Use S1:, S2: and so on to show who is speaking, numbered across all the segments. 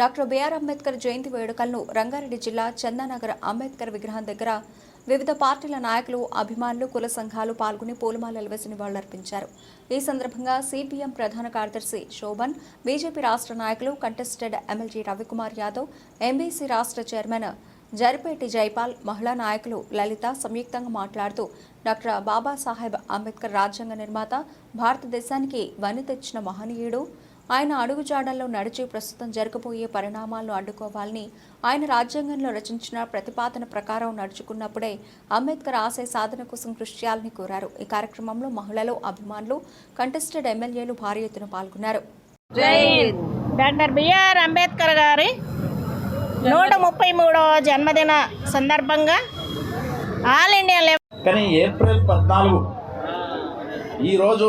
S1: Doctor BR Ambedkar జయంతి వేడుకలను రంగారెడ్డి జిల్లా చందానగర్ అంబేద్కర్ విగ్రహం దగ్గర వివిధ పార్టీల నాయకులు, అభిమానులు, కుల సంఘాలు పాల్గొని పూలమాలలు వేసి నివాళులర్పించారు. ఈ సందర్భంగా సిపిఎం ప్రధాన కార్యదర్శి శోభన్, బీజేపీ రాష్ట్ర నాయకులు, contested MLA Ravikumar Yadav, MBC రాష్ట్ర చైర్మన్ జరిపేటి జైపాల్, మహిళా నాయకులు లలిత సంయుక్తంగా మాట్లాడుతూ డాక్టర్ బాబాసాహెబ్ అంబేద్కర్ రాజ్యాంగ నిర్మాత, భారతదేశానికి వని తెచ్చిన మహనీయుడు. ఆయన అడుగుజాడల్లో నడిచి ప్రస్తుతం జరగబోయే పరిణామాలను అడ్డుకోవాలని, ఆయన రాజ్యాంగంలో రచించిన ప్రతిపాదన ప్రకారం నడుచుకున్నప్పుడే అంబేద్కర్ ఆశయ సాధన కోసం కృషి చేయాలని కోరారు. ఈ కార్యక్రమంలో మహిళలు, అభిమానులు, కంటెస్టెడ్ ఎమ్మెల్యేలు భారీ ఎత్తున పాల్గొన్నారు.
S2: డాక్టర్ బిఆర్ అంబేద్కర్ గారి 133వ జన్మదిన సందర్భంగా ఆల్ ఇండియా
S3: కానీ ఏప్రిల్ 14 ఈరోజు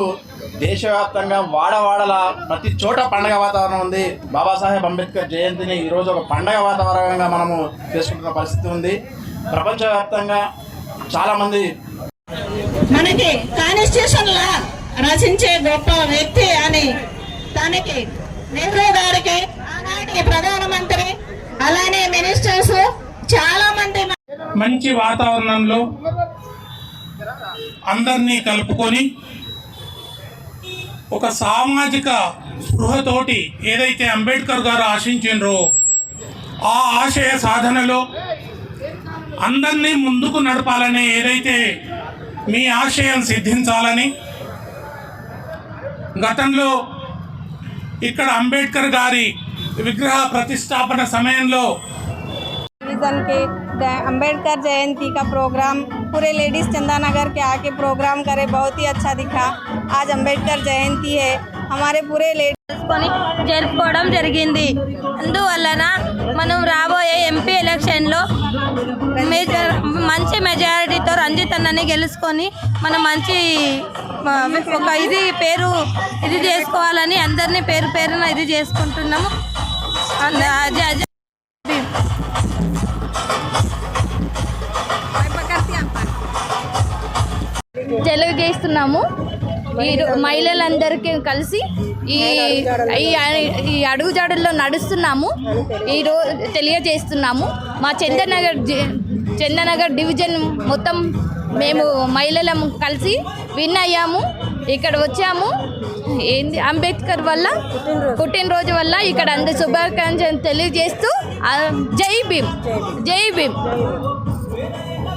S3: దేశవ్యాప్తంగా వాడవాడల ప్రతి చోట పండగ వాతావరణం ఉంది. బాబాసాహెబ్ అంబేద్కర్ జయంతిని ఈరోజు ఒక పండగ వాతావరణంగా మనము చేసుకుంటున్న పరిస్థితి ఉంది. ప్రపంచవ్యాప్తంగా చాలామంది
S2: మనకి కాన్స్టిట్యూషన్ లా రచించే గొప్ప వ్యక్తి అని తనకి నెహ్రూ గారికి, ఆనాటి ప్రధానమంత్రి, అలానే మినిస్టర్స్ చాలా మంది
S4: మంచి వాతావరణంలో అందరినీ కలుపుకొని ఒక సామాజిక స్పృహతోటి ఏదైతే అంబేద్కర్ గారు ఆశించినరో ఆ ఆశయ సాధనలో అందరినీ ముందుకు నడపాలని, ఏదైతే మీ ఆశయం సిద్ధించాలని గతంలో ఇక్కడ అంబేద్కర్ గారి విగ్రహ ప్రతిష్టాపన సమయంలో
S5: के अंबेडकर जयंती का प्रोग्राम पूरे लेडीज़ चंदानगर के आके प्रोग्राम करे, बहुत ही अच्छा दिखा। आज अंबेडकर जयंती है, हमारे पूरे
S6: జరుపుకోవడం జరిగింది. అందువలన మనం రాబోయే ఎంపీ ఎలక్షన్లో మంచి మెజారిటీతో రంజిత్ అన్నని గెలుచుకొని మనం మంచి ఒక ఇది చేసుకోవాలని అందరినీ పేరున ఇది చేసుకుంటున్నాము. తెలియజేస్తున్నాము. ఈ మహిళలందరికీ కలిసి ఈ అడుగుజాడల్లో నడుస్తున్నాము. తెలియజేస్తున్నాము. మా చందనగర్ డివిజన్ మొత్తం మేము మహిళలం కలిసి విన్ అయ్యాము. ఇక్కడ వచ్చాము. అంబేద్కర్ వల్ల పుట్టినరోజు వల్ల ఇక్కడ అందరి శుభాకాంక్షలు తెలియజేస్తూ జై భీమ్, జై భీమ్.